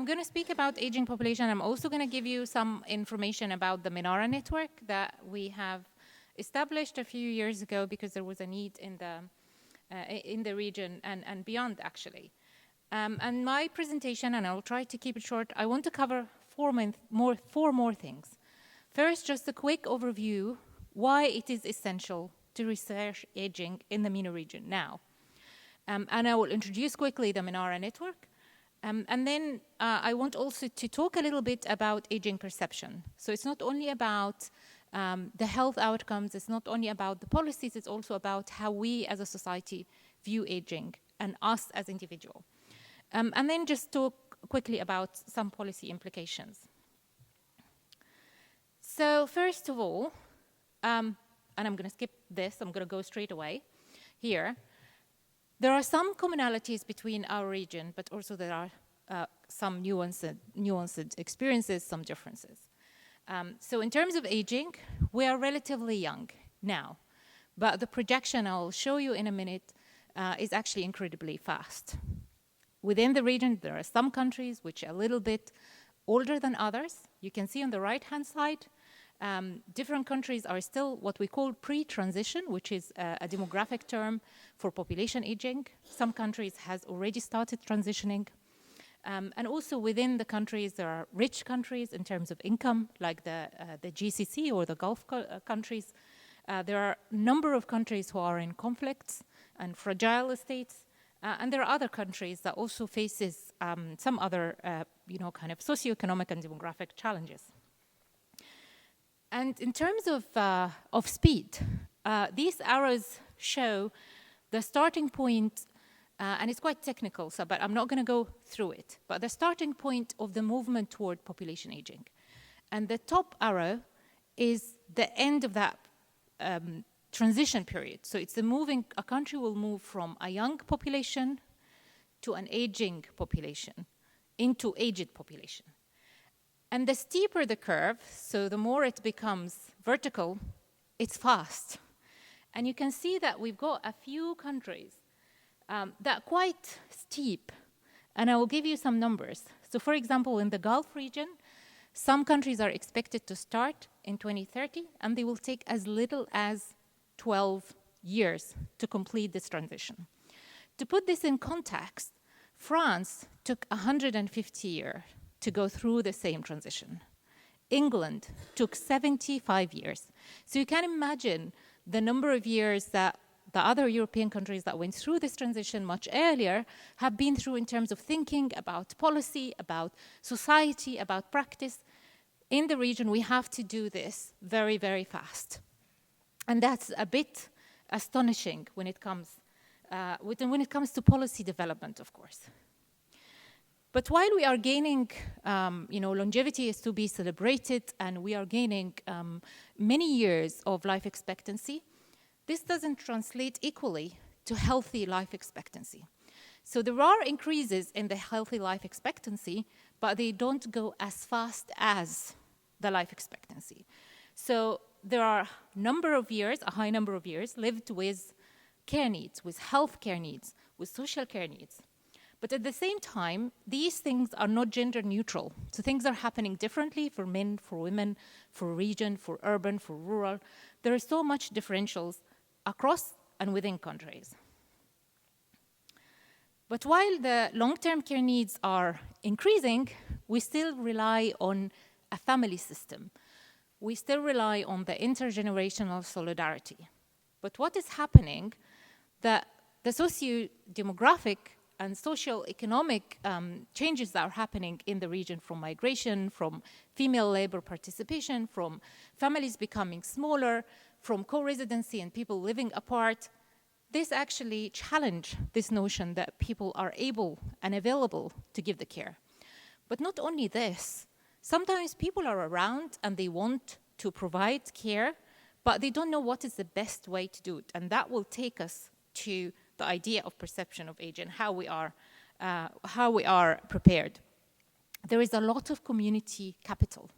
going to speak about aging population. I'm also going to give you some information about the MENARAH Network that we have established a few years ago because there was a need in the region and beyond, actually. And my presentation, and I'll try to keep it short, I want to cover four more things. First, just a quick overview why it is essential to research aging in the MENA region now. And I will introduce quickly the MENARAH Network. And then I want also to talk a little bit about aging perception. So it's not only about the health outcomes, it's not only about the policies, it's also about how we as a society view aging and us as individuals. And then just talk quickly about some policy implications. So first of all, and I'm going to skip this, I'm going to go straight away here. There are some commonalities between our region, but also there are some nuanced experiences, some differences. So in terms of aging, we are relatively young now, but the projection I'll show you in a minute is actually incredibly fast. Within the region, there are some countries which are a little bit older than others. You can see on the right-hand side, different countries are still what we call pre-transition, which is a demographic term for population aging. Some countries has already started transitioning. And also within the countries, there are rich countries in terms of income, like the GCC or the Gulf countries. There are a number of countries who are in conflicts and fragile states. And there are other countries that also faces some other, kind of socioeconomic and demographic challenges. And in terms of speed, these arrows show the starting point, and it's quite technical, but I'm not going to go through it, but the starting point of the movement toward population aging. And the top arrow is the end of that transition period. So it's a country will move from a young population to an aging population into aged population. And the steeper the curve, so the more it becomes vertical, it's fast. And you can see that we've got a few countries that are quite steep. And I will give you some numbers. So for example, in the Gulf region, some countries are expected to start in 2030, and they will take as little as 12 years to complete this transition. To put this in context, France took 150 years to go through the same transition. England took 75 years. So you can imagine the number of years that the other European countries that went through this transition much earlier have been through in terms of thinking about policy, about society, about practice. In the region, we have to do this very, very fast. And that's a bit astonishing when it comes to policy development, of course. But while we are gaining, longevity is to be celebrated, and we are gaining many years of life expectancy, this doesn't translate equally to healthy life expectancy. So there are increases in the healthy life expectancy, but they don't go as fast as the life expectancy. So there are a high number of years lived with care needs, with health care needs, with social care needs. But at the same time, these things are not gender neutral. So things are happening differently for men, for women, for region, for urban, for rural. There are so much differentials across and within countries. But while the long-term care needs are increasing, we still rely on a family system. We still rely on the intergenerational solidarity. But what is happening, the socio-demographic and social economic changes that are happening in the region, from migration, from female labor participation, from families becoming smaller, from co-residency and people living apart, this actually challenge this notion that people are able and available to give the care. But not only this, sometimes people are around and they want to provide care, but they don't know what is the best way to do it. And that will take us to the idea of perception of age and how we are prepared. There is a lot of community capital,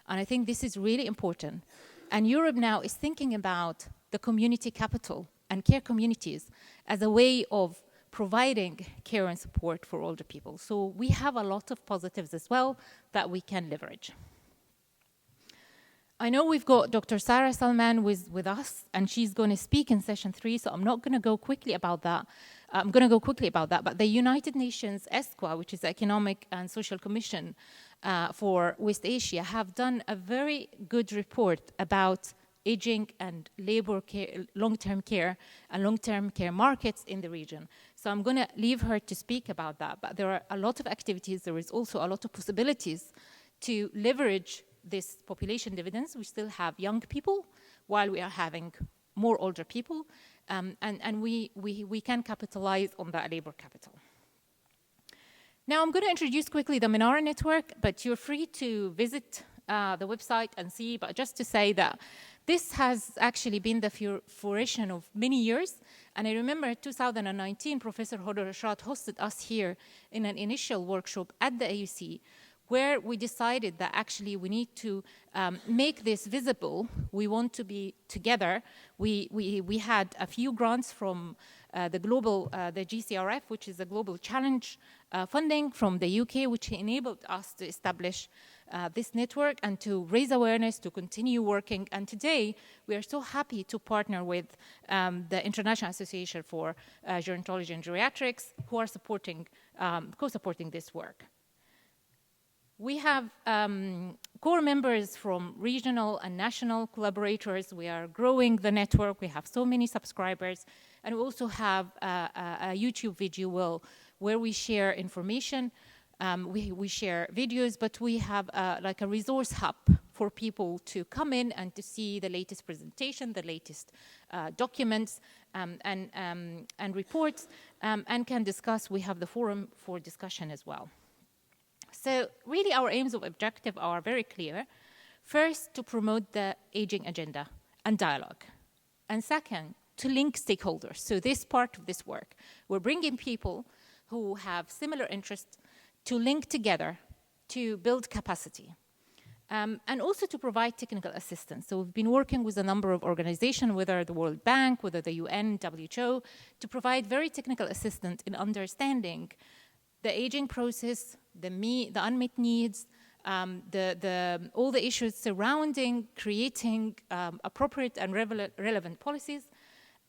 and I think this is really important. And Europe now is thinking about the community capital and care communities as a way of providing care and support for older people. So we have a lot of positives as well that we can leverage. I know we've got Dr. Sarah Salman with us, and she's going to speak in session 3, so I'm not going to go quickly about that. But the United Nations ESQA, which is the Economic and Social Commission for West Asia, have done a very good report about aging and labor care, long-term care, and long-term care markets in the region. So I'm going to leave her to speak about that, but there are a lot of activities. There is also a lot of possibilities to leverage this population dividends. We still have young people while we are having more older people, and we can capitalize on that labor capital. Now I'm going to introduce quickly the MENARAH Network, but you're free to visit the website and see, but just to say that this has actually been the fruition of many years. And I remember in 2019, Professor Hodor Rashad hosted us here in an initial workshop at the AUC, where we decided that actually we need to make this visible. We want to be together. We had a few grants from the GCRF, which is a Global Challenge funding from the UK, which enabled us to establish this network and to raise awareness, to continue working. And today, we are so happy to partner with the International Association for Gerontology and Geriatrics, who are co-supporting this work. We have core members from regional and national collaborators. We are growing the network. We have so many subscribers. And we also have a YouTube video where we share information. We share videos, but we have like a resource hub for people to come in and to see the latest presentation, the latest documents and reports, and can discuss. We have the forum for discussion as well. So really our aims of objective are very clear. First, to promote the aging agenda and dialogue. And second, to link stakeholders. So this part of this work, we're bringing people who have similar interests to link together to build capacity. And also to provide technical assistance. So we've been working with a number of organizations, whether the World Bank, whether the UN, WHO, to provide very technical assistance in understanding the aging process, the unmet needs, all the issues surrounding creating appropriate and relevant policies,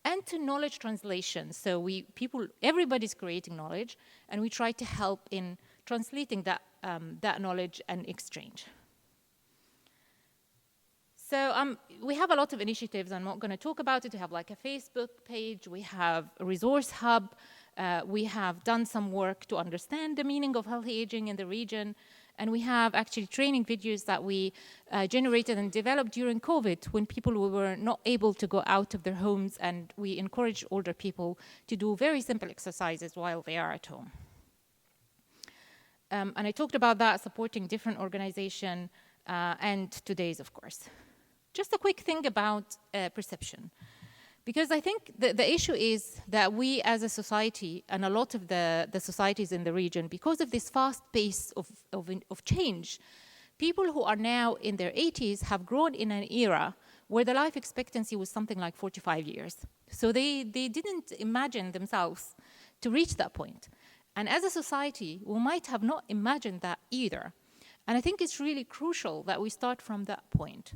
and to knowledge translation. So everybody's creating knowledge, and we try to help in translating that knowledge and exchange. So we have a lot of initiatives. I'm not going to talk about it. We have like a Facebook page. We have a resource hub. We have done some work to understand the meaning of healthy aging in the region. And we have actually training videos that we generated and developed during COVID when people were not able to go out of their homes. And we encourage older people to do very simple exercises while they are at home. And I talked about that, supporting different organizations, and today's, of course. Just a quick thing about perception. Because I think the issue is that we as a society, and a lot of the societies in the region, because of this fast pace of change, people who are now in their 80s have grown in an era where the life expectancy was something like 45 years. So they didn't imagine themselves to reach that point. And as a society, we might have not imagined that either. And I think it's really crucial that we start from that point.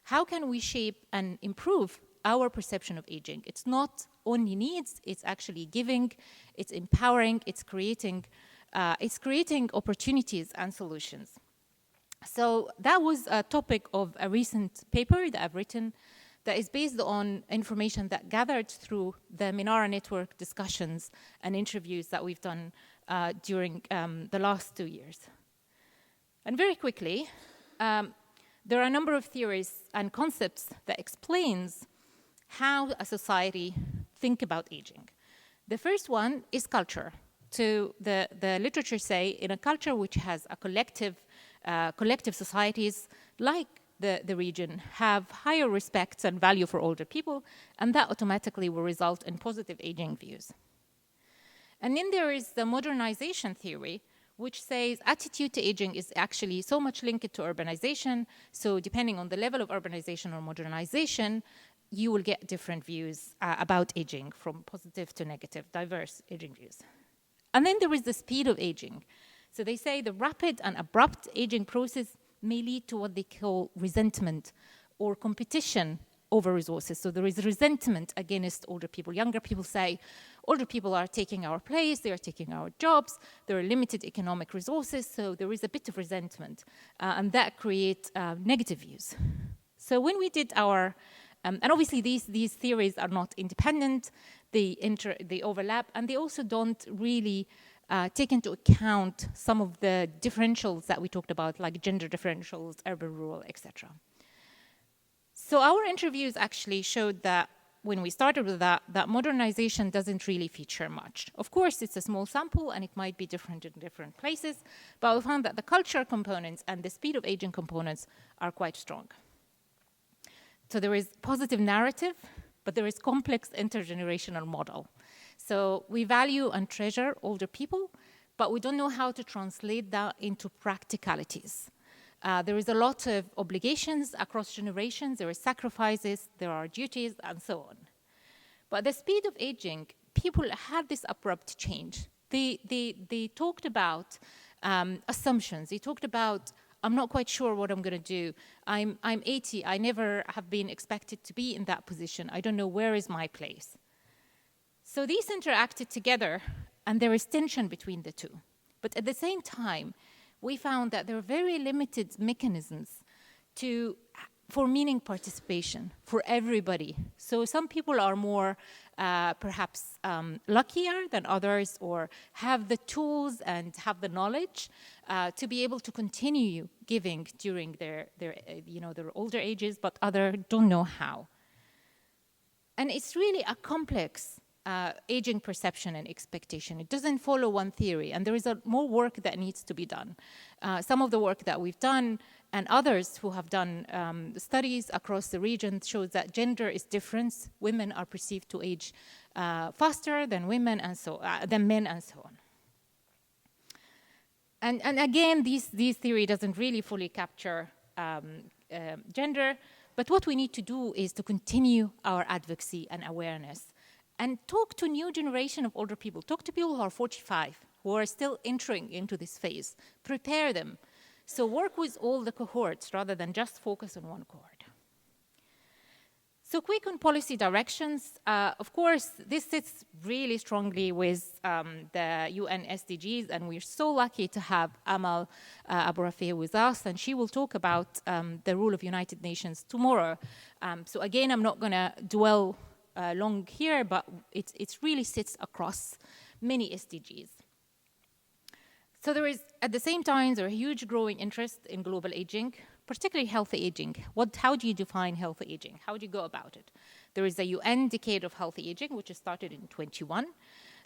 How can we shape and improve our perception of aging? It's not only needs, it's actually giving, it's empowering, it's creating opportunities and solutions. So that was a topic of a recent paper that I've written that is based on information that gathered through the MENARAH Network discussions and interviews that we've done during the last 2 years. And very quickly, there are a number of theories and concepts that explains how a society think about aging. The first one is culture. So the literature say in a culture which has a collective societies like the region have higher respect and value for older people, and that automatically will result in positive aging views. And then there is the modernization theory, which says attitude to aging is actually so much linked to urbanization. So depending on the level of urbanization or modernization, you will get different views about aging, from positive to negative, diverse aging views. And then there is the speed of aging. So they say the rapid and abrupt aging process may lead to what they call resentment or competition over resources. So there is resentment against older people. Younger people say, older people are taking our place, they are taking our jobs, there are limited economic resources, so there is a bit of resentment, and that creates negative views. So when we did our, and obviously these theories are not independent, they overlap, and they also don't really take into account some of the differentials that we talked about, like gender differentials, urban, rural, etc. So our interviews actually showed that when we started with that modernization doesn't really feature much. Of course, it's a small sample and it might be different in different places, but we found that the culture components and the speed of aging components are quite strong. So there is positive narrative, but there is complex intergenerational model. So we value and treasure older people, but we don't know how to translate that into practicalities. There is a lot of obligations across generations, there are sacrifices, there are duties, and so on. But the speed of aging, people had this abrupt change. They talked about assumptions. They talked about, I'm not quite sure what I'm going to do. I'm 80. I never have been expected to be in that position. I don't know where is my place. So these interacted together, and there is tension between the two. But at the same time, we found that there are very limited mechanisms for meaning participation for everybody. So some people are more perhaps luckier than others, or have the tools and have the knowledge to be able to continue giving during their older ages, but others don't know how. And it's really a complex aging perception and expectation. It doesn't follow one theory, and there is more work that needs to be done. Some of the work that we've done and others who have done studies across the region shows that gender is different. Women are perceived to age faster than women, and than men, and so on. And again, this theory doesn't really fully capture gender, but what we need to do is to continue our advocacy and awareness, and talk to new generation of older people. Talk to people who are 45, who are still entering into this phase. Prepare them. So work with all the cohorts rather than just focus on one cohort. So quick on policy directions. Of course, this sits really strongly with the UN SDGs, and we're so lucky to have Amal Abu-Rafeh with us, and she will talk about the role of United Nations tomorrow. So again, I'm not going to dwell long here, but it really sits across many SDGs. So there is, at the same time, there is a huge growing interest in global aging, particularly healthy aging. How do you define healthy aging? How do you go about it? There is a UN Decade of Healthy Aging, which is started in 2021.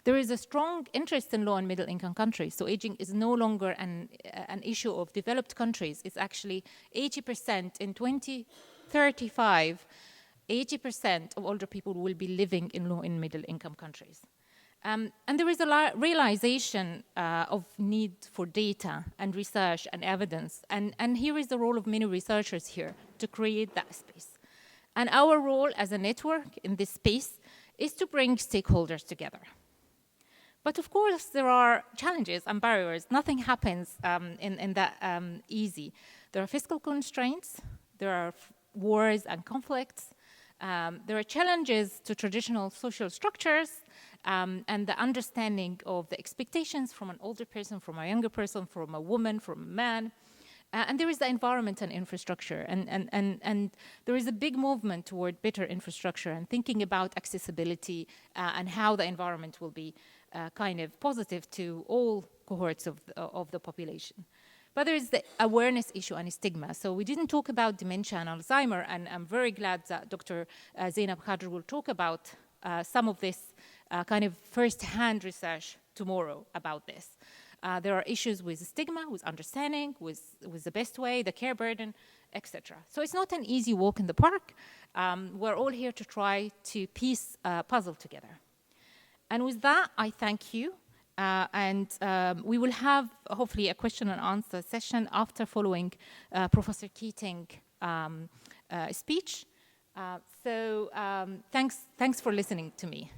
There is a strong interest in low and middle income countries. So aging is no longer an issue of developed countries. It's actually 80% in 2035. 80% of older people will be living in low and middle income countries. And there is a realization of need for data and research and evidence. And here is the role of many researchers here to create that space. And our role as a network in this space is to bring stakeholders together. But of course, there are challenges and barriers. Nothing happens in that easy. There are fiscal constraints. There are wars and conflicts. There are challenges to traditional social structures and the understanding of the expectations from an older person, from a younger person, from a woman, from a man. And there is the environment and infrastructure. And there is a big movement toward better infrastructure and thinking about accessibility and how the environment will be kind of positive to all cohorts of the population. But there is the awareness issue and stigma. So we didn't talk about dementia and Alzheimer, and I'm very glad that Dr. Zainab Khadr will talk about some of this kind of first-hand research tomorrow about this. There are issues with stigma, with understanding, with the best way, the care burden, etc. So it's not an easy walk in the park. We're all here to try to piece a puzzle together. And with that, I thank you. And we will have, hopefully, a question and answer session after following Professor Keating's speech. Thanks for listening to me.